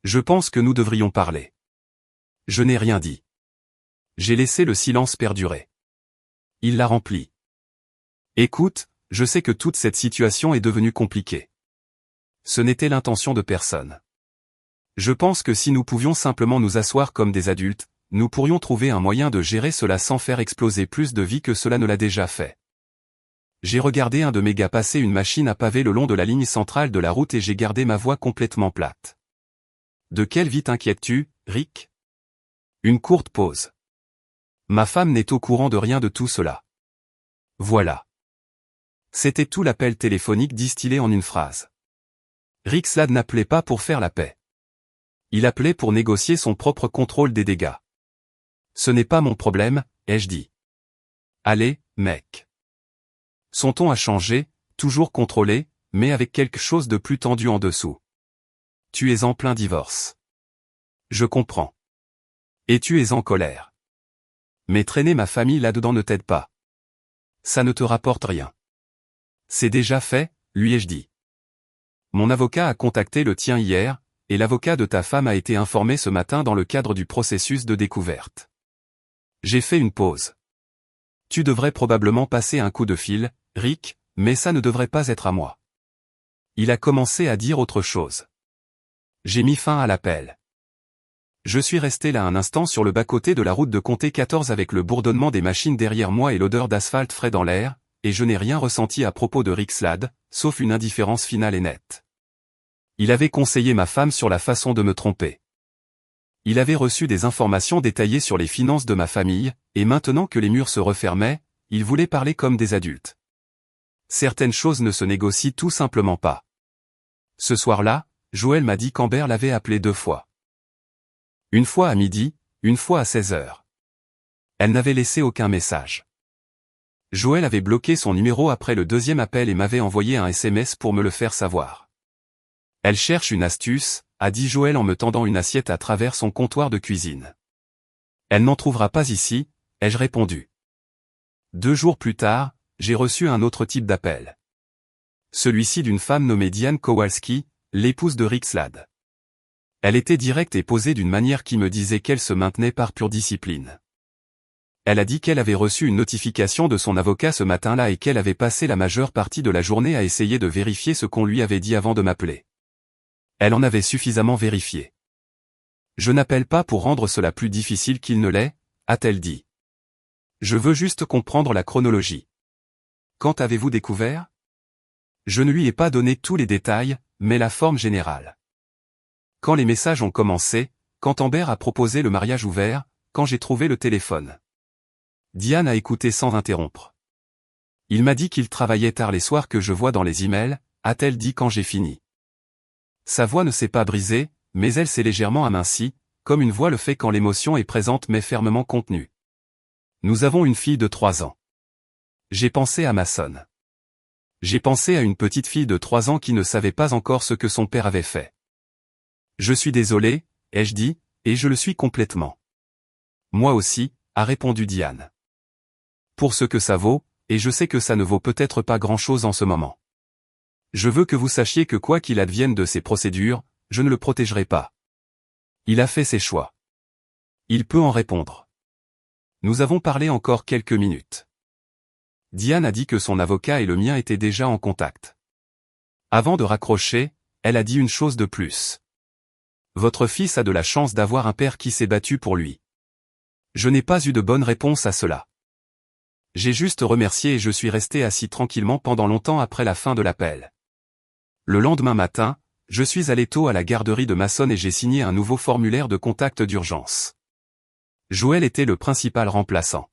Je pense que nous devrions parler. Je n'ai rien dit. J'ai laissé le silence perdurer. Il l'a rempli. Écoute, je sais que toute cette situation est devenue compliquée. Ce n'était l'intention de personne. Je pense que si nous pouvions simplement nous asseoir comme des adultes, nous pourrions trouver un moyen de gérer cela sans faire exploser plus de vie que cela ne l'a déjà fait. J'ai regardé un de mes gars passer une machine à pavé le long de la ligne centrale de la route et j'ai gardé ma voix complètement plate. De quelle vie t'inquiètes-tu, Rick? Une courte pause. Ma femme n'est au courant de rien de tout cela. Voilà. C'était tout l'appel téléphonique distillé en une phrase. Rick Slade n'appelait pas pour faire la paix. Il appelait pour négocier son propre contrôle des dégâts. Ce n'est pas mon problème, ai-je dit. Allez, mec. Son ton a changé, toujours contrôlé, mais avec quelque chose de plus tendu en dessous. Tu es en plein divorce. Je comprends. Et tu es en colère. Mais traîner ma famille là-dedans ne t'aide pas. Ça ne te rapporte rien. C'est déjà fait, lui ai-je dit. Mon avocat a contacté le tien hier, et l'avocat de ta femme a été informé ce matin dans le cadre du processus de découverte. J'ai fait une pause. Tu devrais probablement passer un coup de fil, Rick, mais ça ne devrait pas être à moi. Il a commencé à dire autre chose. J'ai mis fin à l'appel. Je suis resté là un instant sur le bas-côté de la route de Comté 14 avec le bourdonnement des machines derrière moi et l'odeur d'asphalte frais dans l'air, et je n'ai rien ressenti à propos de Rick Slade, sauf une indifférence finale et nette. Il avait conseillé ma femme sur la façon de me tromper. Il avait reçu des informations détaillées sur les finances de ma famille, et maintenant que les murs se refermaient, il voulait parler comme des adultes. Certaines choses ne se négocient tout simplement pas. Ce soir-là, Joël m'a dit qu'Amber l'avait appelé 2 fois. Une fois à midi, une fois à 16h. Elle n'avait laissé aucun message. Joël avait bloqué son numéro après le 2e appel et m'avait envoyé un SMS pour me le faire savoir. Elle cherche une astuce, a dit Joël en me tendant une assiette à travers son comptoir de cuisine. Elle n'en trouvera pas ici, ai-je répondu. 2 jours plus tard, j'ai reçu un autre type d'appel. Celui-ci d'une femme nommée Diane Kowalski, l'épouse de Rick Slade. Elle était directe et posée d'une manière qui me disait qu'elle se maintenait par pure discipline. Elle a dit qu'elle avait reçu une notification de son avocat ce matin-là et qu'elle avait passé la majeure partie de la journée à essayer de vérifier ce qu'on lui avait dit avant de m'appeler. Elle en avait suffisamment vérifié. Je n'appelle pas pour rendre cela plus difficile qu'il ne l'est, a-t-elle dit. Je veux juste comprendre la chronologie. Quand avez-vous découvert? Je ne lui ai pas donné tous les détails, mais la forme générale. Quand les messages ont commencé, quand Amber a proposé le mariage ouvert, quand j'ai trouvé le téléphone. Diane a écouté sans interrompre. Il m'a dit qu'il travaillait tard les soirs que je vois dans les emails, a-t-elle dit quand j'ai fini. Sa voix ne s'est pas brisée, mais elle s'est légèrement amincie, comme une voix le fait quand l'émotion est présente mais fermement contenue. Nous avons une fille de 3 ans. J'ai pensé à Mason. J'ai pensé à une petite fille de 3 ans qui ne savait pas encore ce que son père avait fait. Je suis désolé, ai-je dit, et je le suis complètement. Moi aussi, a répondu Diane. Pour ce que ça vaut, et je sais que ça ne vaut peut-être pas grand-chose en ce moment. Je veux que vous sachiez que quoi qu'il advienne de ces procédures, je ne le protégerai pas. Il a fait ses choix. Il peut en répondre. Nous avons parlé encore quelques minutes. Diane a dit que son avocat et le mien étaient déjà en contact. Avant de raccrocher, elle a dit une chose de plus. Votre fils a de la chance d'avoir un père qui s'est battu pour lui. Je n'ai pas eu de bonne réponse à cela. J'ai juste remercié et je suis resté assis tranquillement pendant longtemps après la fin de l'appel. Le lendemain matin, je suis allé tôt à la garderie de Mason et j'ai signé un nouveau formulaire de contact d'urgence. Joël était le principal remplaçant.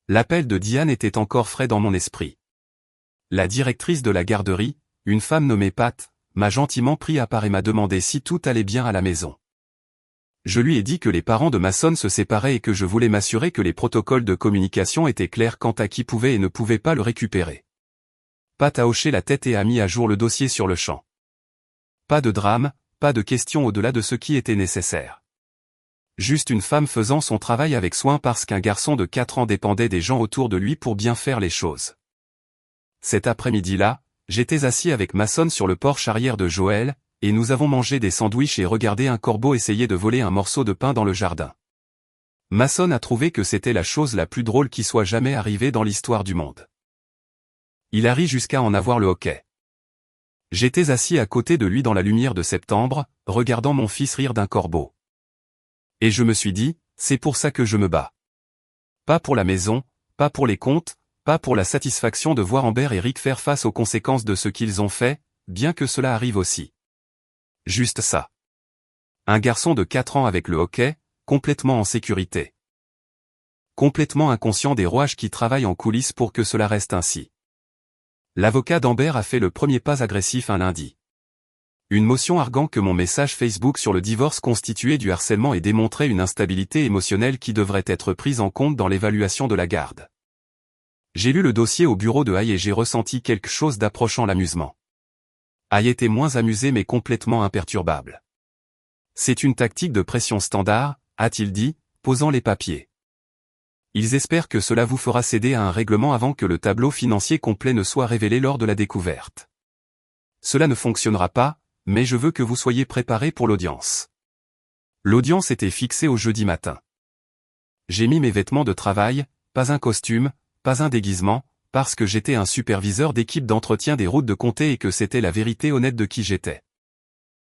L'appel de Diane était encore frais dans mon esprit. La directrice de la garderie, une femme nommée Pat, m'a gentiment pris à part et m'a demandé si tout allait bien à la maison. Je lui ai dit que les parents de Mason se séparaient et que je voulais m'assurer que les protocoles de communication étaient clairs quant à qui pouvait et ne pouvait pas le récupérer. Pat a hoché la tête et a mis à jour le dossier sur le champ. Pas de drame, pas de questions au-delà de ce qui était nécessaire. Juste une femme faisant son travail avec soin parce qu'un garçon de 4 ans dépendait des gens autour de lui pour bien faire les choses. Cet après-midi-là, j'étais assis avec Mason sur le porche arrière de Joël, et nous avons mangé des sandwichs et regardé un corbeau essayer de voler un morceau de pain dans le jardin. Mason a trouvé que c'était la chose la plus drôle qui soit jamais arrivée dans l'histoire du monde. Il a ri jusqu'à en avoir le hoquet. J'étais assis à côté de lui dans la lumière de septembre, regardant mon fils rire d'un corbeau. Et je me suis dit, c'est pour ça que je me bats. Pas pour la maison, pas pour les comptes, pas pour la satisfaction de voir Amber et Rick faire face aux conséquences de ce qu'ils ont fait, bien que cela arrive aussi. Juste ça. Un garçon de 4 ans avec le hockey, complètement en sécurité. Complètement inconscient des rouages qui travaillent en coulisses pour que cela reste ainsi. L'avocat d'Amber a fait le premier pas agressif un lundi. Une motion arguant que mon message Facebook sur le divorce constituait du harcèlement et démontrait une instabilité émotionnelle qui devrait être prise en compte dans l'évaluation de la garde. J'ai lu le dossier au bureau de Haye et j'ai ressenti quelque chose d'approchant l'amusement. Haye était moins amusé mais complètement imperturbable. C'est une tactique de pression standard, a-t-il dit, posant les papiers. Ils espèrent que cela vous fera céder à un règlement avant que le tableau financier complet ne soit révélé lors de la découverte. Cela ne fonctionnera pas, mais je veux que vous soyez préparés pour l'audience. L'audience était fixée au jeudi matin. J'ai mis mes vêtements de travail, pas un costume, pas un déguisement, parce que j'étais un superviseur d'équipe d'entretien des routes de comté et que c'était la vérité honnête de qui j'étais.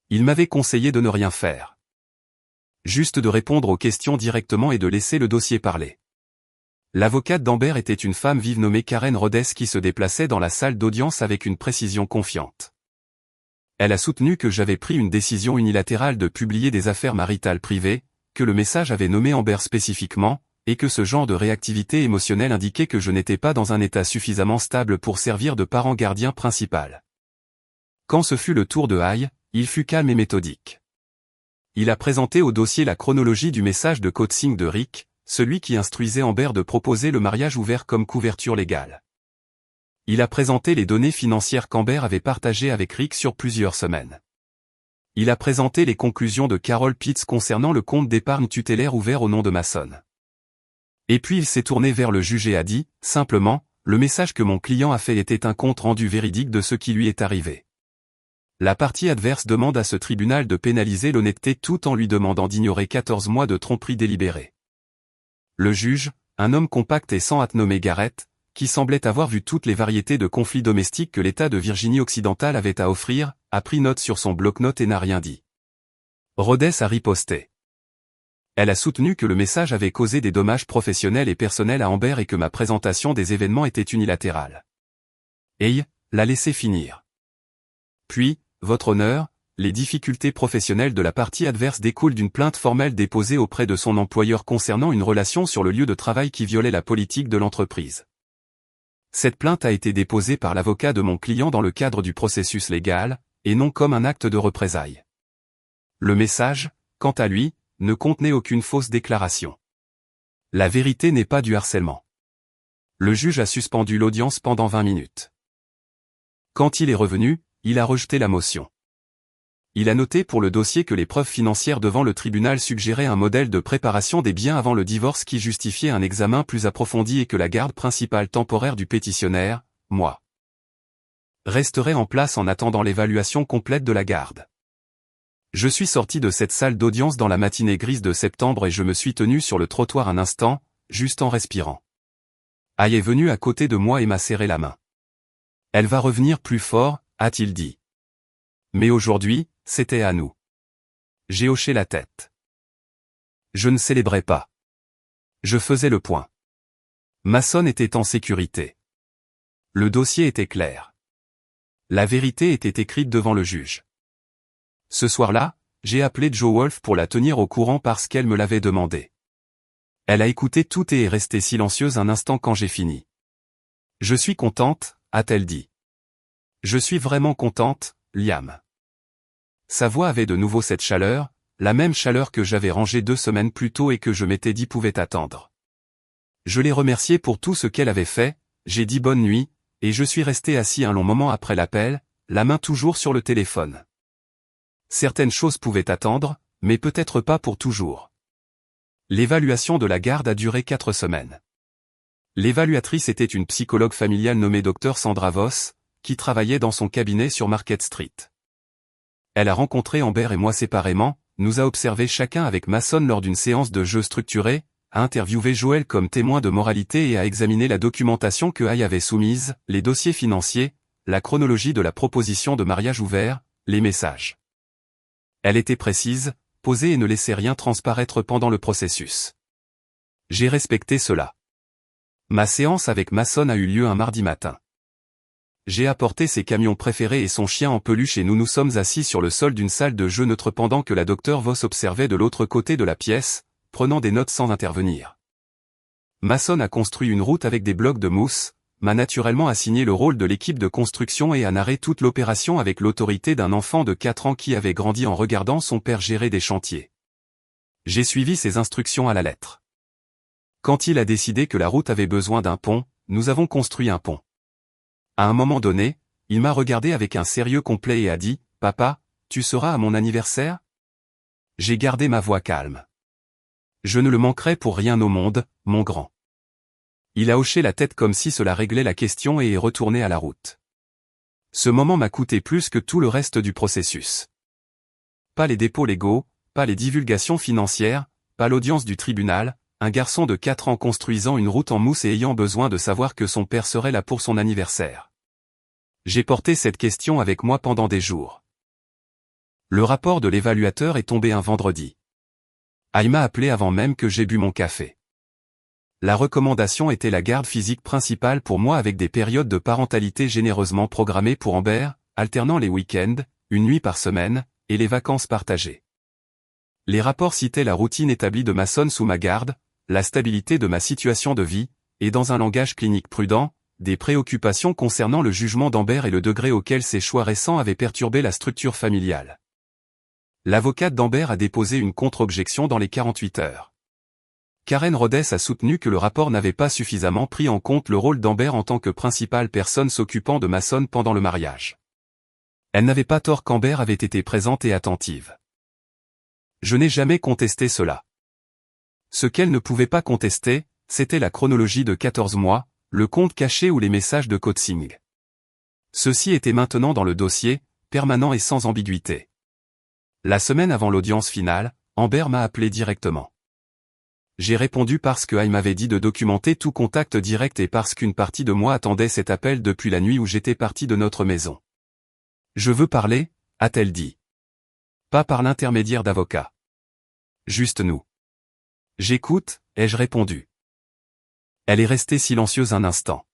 Il m'avait conseillé de ne rien faire. Juste de répondre aux questions directement et de laisser le dossier parler. L'avocate d'Amber était une femme vive nommée Karen Rhodes qui se déplaçait dans la salle d'audience avec une précision confiante. Elle a soutenu que j'avais pris une décision unilatérale de publier des affaires maritales privées, que le message avait nommé Amber spécifiquement, et que ce genre de réactivité émotionnelle indiquait que je n'étais pas dans un état suffisamment stable pour servir de parent gardien principal. Quand ce fut le tour de Haye, il fut calme et méthodique. Il a présenté au dossier la chronologie du message de coaching de Rick, celui qui instruisait Amber de proposer le mariage ouvert comme couverture légale. Il a présenté les données financières qu'Amber avait partagées avec Rick sur plusieurs semaines. Il a présenté les conclusions de Carol Pitts concernant le compte d'épargne tutélaire ouvert au nom de Mason. Et puis il s'est tourné vers le juge et a dit, simplement, le message que mon client a fait était un compte rendu véridique de ce qui lui est arrivé. La partie adverse demande à ce tribunal de pénaliser l'honnêteté tout en lui demandant d'ignorer 14 mois de tromperie délibérée. Le juge, un homme compact et sans hâte nommé Garrett, qui semblait avoir vu toutes les variétés de conflits domestiques que l'État de Virginie occidentale avait à offrir, a pris note sur son bloc-notes et n'a rien dit. Rhodes a riposté. Elle a soutenu que le message avait causé des dommages professionnels et personnels à Amber et que ma présentation des événements était unilatérale. Haye l'a laissé finir. Puis, votre honneur, les difficultés professionnelles de la partie adverse découlent d'une plainte formelle déposée auprès de son employeur concernant une relation sur le lieu de travail qui violait la politique de l'entreprise. Cette plainte a été déposée par l'avocat de mon client dans le cadre du processus légal, et non comme un acte de représailles. Le message, quant à lui, ne contenait aucune fausse déclaration. La vérité n'est pas du harcèlement. Le juge a suspendu l'audience pendant 20 minutes. Quand il est revenu, il a rejeté la motion. Il a noté pour le dossier que les preuves financières devant le tribunal suggéraient un modèle de préparation des biens avant le divorce qui justifiait un examen plus approfondi et que la garde principale temporaire du pétitionnaire, moi, resterait en place en attendant l'évaluation complète de la garde. Je suis sorti de cette salle d'audience dans la matinée grise de septembre et je me suis tenu sur le trottoir un instant, juste en respirant. Haye est venu à côté de moi et m'a serré la main. Elle va revenir plus fort, a-t-il dit. Mais aujourd'hui, c'était à nous. J'ai hoché la tête. Je ne célébrais pas. Je faisais le point. Mason était en sécurité. Le dossier était clair. La vérité était écrite devant le juge. Ce soir-là, j'ai appelé Joe Wolf pour la tenir au courant parce qu'elle me l'avait demandé. Elle a écouté tout et est restée silencieuse un instant quand j'ai fini. Je suis contente, a-t-elle dit. Je suis vraiment contente, Liam. Sa voix avait de nouveau cette chaleur, la même chaleur que j'avais rangée 2 semaines plus tôt et que je m'étais dit pouvait attendre. Je l'ai remerciée pour tout ce qu'elle avait fait, j'ai dit bonne nuit, et je suis resté assis un long moment après l'appel, la main toujours sur le téléphone. Certaines choses pouvaient attendre, mais peut-être pas pour toujours. L'évaluation de la garde a duré 4 semaines. L'évaluatrice était une psychologue familiale nommée Dr Sandra Voss, qui travaillait dans son cabinet sur Market Street. Elle a rencontré Amber et moi séparément, nous a observé chacun avec Mason lors d'une séance de jeu structurée, a interviewé Joel comme témoin de moralité et a examiné la documentation que Haye avait soumise, les dossiers financiers, la chronologie de la proposition de mariage ouvert, les messages. Elle était précise, posée et ne laissait rien transparaître pendant le processus. J'ai respecté cela. Ma séance avec Mason a eu lieu un mardi matin. J'ai apporté ses camions préférés et son chien en peluche et nous nous sommes assis sur le sol d'une salle de jeu neutre pendant que la docteure Voss observait de l'autre côté de la pièce, prenant des notes sans intervenir. Mason a construit une route avec des blocs de mousse, m'a naturellement assigné le rôle de l'équipe de construction et a narré toute l'opération avec l'autorité d'un enfant de 4 ans qui avait grandi en regardant son père gérer des chantiers. J'ai suivi ses instructions à la lettre. Quand il a décidé que la route avait besoin d'un pont, nous avons construit un pont. À un moment donné, il m'a regardé avec un sérieux complet et a dit, « Papa, tu seras à mon anniversaire ?» J'ai gardé ma voix calme. « Je ne le manquerai pour rien au monde, mon grand. » Il a hoché la tête comme si cela réglait la question et est retourné à la route. Ce moment m'a coûté plus que tout le reste du processus. Pas les dépôts légaux, pas les divulgations financières, pas l'audience du tribunal, un garçon de 4 ans construisant une route en mousse et ayant besoin de savoir que son père serait là pour son anniversaire. J'ai porté cette question avec moi pendant des jours. Le rapport de l'évaluateur est tombé un vendredi. Aïe m'a appelé avant même que j'aie bu mon café. La recommandation était la garde physique principale pour moi avec des périodes de parentalité généreusement programmées pour Amber, alternant les week-ends, une nuit par semaine, et les vacances partagées. Les rapports citaient la routine établie de Mason sous ma garde, la stabilité de ma situation de vie, et dans un langage clinique prudent, des préoccupations concernant le jugement d'Amber et le degré auquel ses choix récents avaient perturbé la structure familiale. L'avocate d'Amber a déposé une contre-objection dans les 48 heures. Karen Rhodes a soutenu que le rapport n'avait pas suffisamment pris en compte le rôle d'Amber en tant que principale personne s'occupant de Mason pendant le mariage. Elle n'avait pas tort qu'Amber avait été présente et attentive. Je n'ai jamais contesté cela. Ce qu'elle ne pouvait pas contester, c'était la chronologie de 14 mois, le compte caché ou les messages de coaching. Ceci était maintenant dans le dossier, permanent et sans ambiguïté. La semaine avant l'audience finale, Amber m'a appelé directement. J'ai répondu parce que Aïe m'avait dit de documenter tout contact direct et parce qu'une partie de moi attendait cet appel depuis la nuit où j'étais parti de notre maison. Je veux parler, a-t-elle dit. Pas par l'intermédiaire d'avocat. Juste nous. J'écoute, ai-je répondu. Elle est restée silencieuse un instant.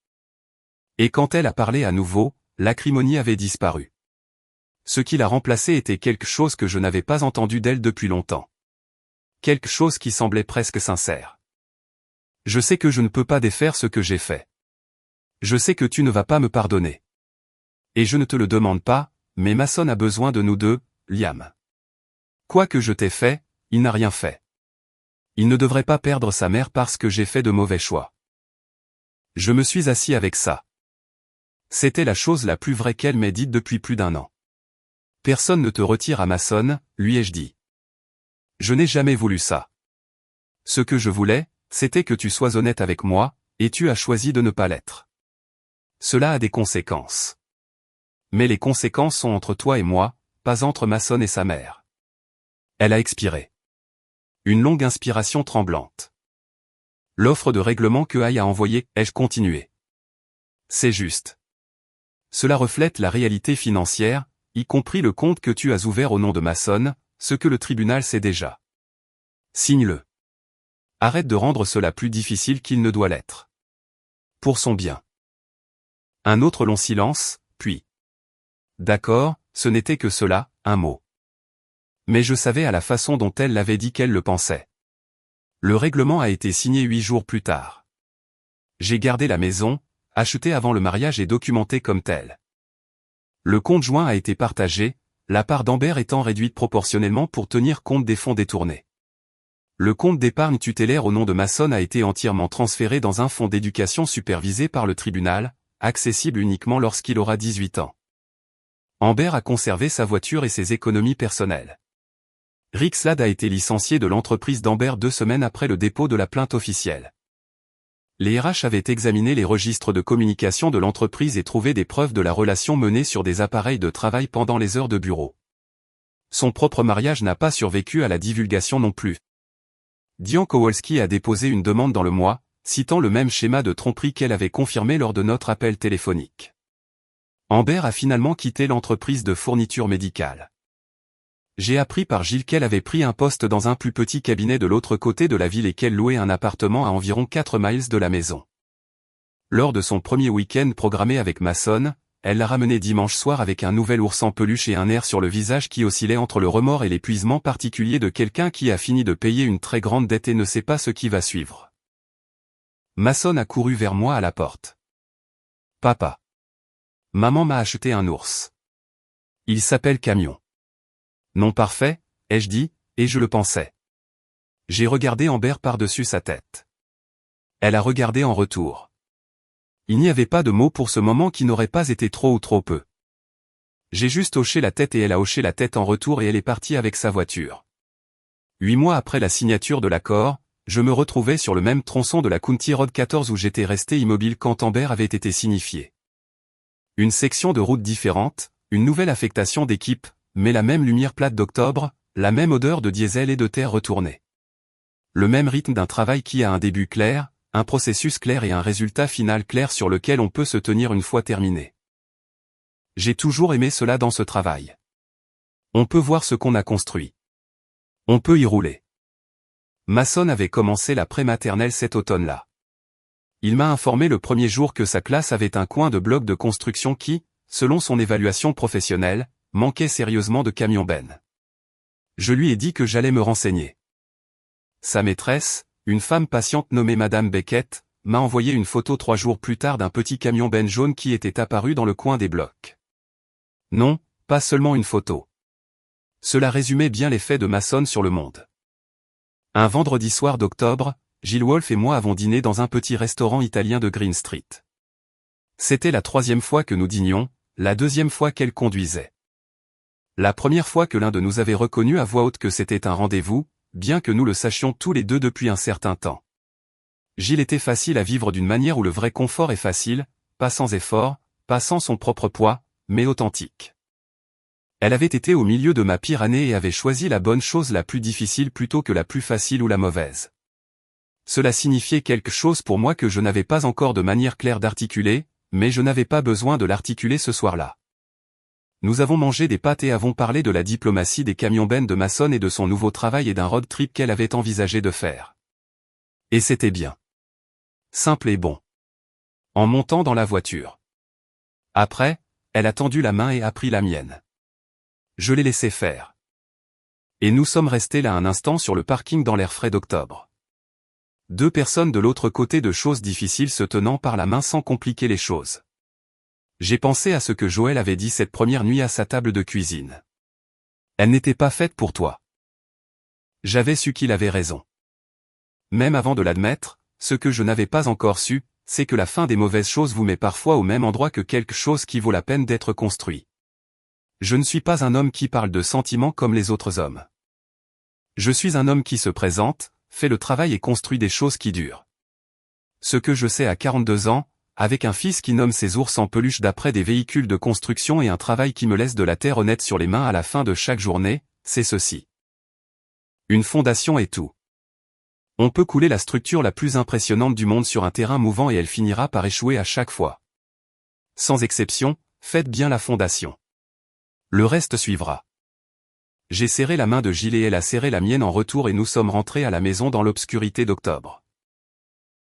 Et quand elle a parlé à nouveau, l'acrimonie avait disparu. Ce qui l'a remplacée était quelque chose que je n'avais pas entendu d'elle depuis longtemps. Quelque chose qui semblait presque sincère. Je sais que je ne peux pas défaire ce que j'ai fait. Je sais que tu ne vas pas me pardonner. Et je ne te le demande pas, mais Mason a besoin de nous deux, Liam. Quoi que je t'ai fait, il n'a rien fait. Il ne devrait pas perdre sa mère parce que j'ai fait de mauvais choix. Je me suis assis avec ça. C'était la chose la plus vraie qu'elle m'ait dite depuis plus d'1 an. Personne ne te retire à Mason, lui ai-je dit. Je n'ai jamais voulu ça. Ce que je voulais, c'était que tu sois honnête avec moi, et tu as choisi de ne pas l'être. Cela a des conséquences. Mais les conséquences sont entre toi et moi, pas entre Mason et sa mère. Elle a expiré. Une longue inspiration tremblante. L'offre de règlement que Aïe a envoyée, ai-je continué. C'est juste. Cela reflète la réalité financière, y compris le compte que tu as ouvert au nom de Mason, ce que le tribunal sait déjà. Signe-le. Arrête de rendre cela plus difficile qu'il ne doit l'être. Pour son bien. Un autre long silence, puis. D'accord, ce n'était que cela, un mot. Mais je savais à la façon dont elle l'avait dit qu'elle le pensait. Le règlement a été signé 8 jours plus tard. J'ai gardé la maison, achetée avant le mariage et documentée comme telle. Le compte joint a été partagé, la part d'Amber étant réduite proportionnellement pour tenir compte des fonds détournés. Le compte d'épargne tutélaire au nom de Mason a été entièrement transféré dans un fonds d'éducation supervisé par le tribunal, accessible uniquement lorsqu'il aura 18 ans. Amber a conservé sa voiture et ses économies personnelles. Rick Slade a été licencié de l'entreprise d'Amber 2 semaines après le dépôt de la plainte officielle. Les RH avaient examiné les registres de communication de l'entreprise et trouvé des preuves de la relation menée sur des appareils de travail pendant les heures de bureau. Son propre mariage n'a pas survécu à la divulgation non plus. Diane Kowalski a déposé une demande dans le mois, citant le même schéma de tromperie qu'elle avait confirmé lors de notre appel téléphonique. Amber a finalement quitté l'entreprise de fourniture médicale. J'ai appris par Gilles qu'elle avait pris un poste dans un plus petit cabinet de l'autre côté de la ville et qu'elle louait un appartement à environ 4 miles de la maison. Lors de son premier week-end programmé avec Mason, elle l'a ramené dimanche soir avec un nouvel ours en peluche et un air sur le visage qui oscillait entre le remords et l'épuisement particulier de quelqu'un qui a fini de payer une très grande dette et ne sait pas ce qui va suivre. Mason a couru vers moi à la porte. Papa. Maman m'a acheté un ours. Il s'appelle Camion. Non parfait, ai-je dit, et je le pensais. J'ai regardé Amber par-dessus sa tête. Elle a regardé en retour. Il n'y avait pas de mots pour ce moment qui n'aurait pas été trop ou trop peu. J'ai juste hoché la tête et elle a hoché la tête en retour et elle est partie avec sa voiture. 8 mois après la signature de l'accord, je me retrouvais sur le même tronçon de la County Road 14 où j'étais resté immobile quand Amber avait été signifié. Une section de route différente, une nouvelle affectation d'équipe, mais la même lumière plate d'octobre, la même odeur de diesel et de terre retournée. Le même rythme d'un travail qui a un début clair, un processus clair et un résultat final clair sur lequel on peut se tenir une fois terminé. J'ai toujours aimé cela dans ce travail. On peut voir ce qu'on a construit. On peut y rouler. Masson avait commencé la prématernelle cet automne-là. Il m'a informé le premier jour que sa classe avait un coin de bloc de construction qui, selon son évaluation professionnelle, manquait sérieusement de camions-bennes. Je lui ai dit que j'allais me renseigner. Sa maîtresse, une femme patiente nommée Madame Beckett, m'a envoyé une photo 3 jours plus tard d'un petit camion-benne jaune qui était apparu dans le coin des blocs. Non, pas seulement une photo. Cela résumait bien l'effet de Masson sur le monde. Un vendredi soir d'octobre, Gilles Wolfe et moi avons dîné dans un petit restaurant italien de Green Street. C'était la 3e fois que nous dînions, la 2e fois qu'elle conduisait. La première fois que l'un de nous avait reconnu à voix haute que c'était un rendez-vous, bien que nous le sachions tous les deux depuis un certain temps. Gilles était facile à vivre d'une manière où le vrai confort est facile, pas sans effort, pas sans son propre poids, mais authentique. Elle avait été au milieu de ma pire année et avait choisi la bonne chose la plus difficile plutôt que la plus facile ou la mauvaise. Cela signifiait quelque chose pour moi que je n'avais pas encore de manière claire d'articuler, mais je n'avais pas besoin de l'articuler ce soir-là. Nous avons mangé des pâtes et avons parlé de la diplomatie des camions-bennes de Masson et de son nouveau travail et d'un road trip qu'elle avait envisagé de faire. Et c'était bien. Simple et bon. En montant dans la voiture. Après, elle a tendu la main et a pris la mienne. Je l'ai laissé faire. Et nous sommes restés là un instant sur le parking dans l'air frais d'octobre. 2 personnes de l'autre côté de choses difficiles se tenant par la main sans compliquer les choses. J'ai pensé à ce que Joël avait dit cette première nuit à sa table de cuisine. Elle n'était pas faite pour toi. J'avais su qu'il avait raison. Même avant de l'admettre, ce que je n'avais pas encore su, c'est que la fin des mauvaises choses vous met parfois au même endroit que quelque chose qui vaut la peine d'être construit. Je ne suis pas un homme qui parle de sentiments comme les autres hommes. Je suis un homme qui se présente, fait le travail et construit des choses qui durent. Ce que je sais à 42 ans, avec un fils qui nomme ses ours en peluche d'après des véhicules de construction et un travail qui me laisse de la terre honnête sur les mains à la fin de chaque journée, c'est ceci. Une fondation est tout. On peut couler la structure la plus impressionnante du monde sur un terrain mouvant et elle finira par échouer à chaque fois. Sans exception, faites bien la fondation. Le reste suivra. J'ai serré la main de Gilles et elle a serré la mienne en retour et nous sommes rentrés à la maison dans l'obscurité d'octobre.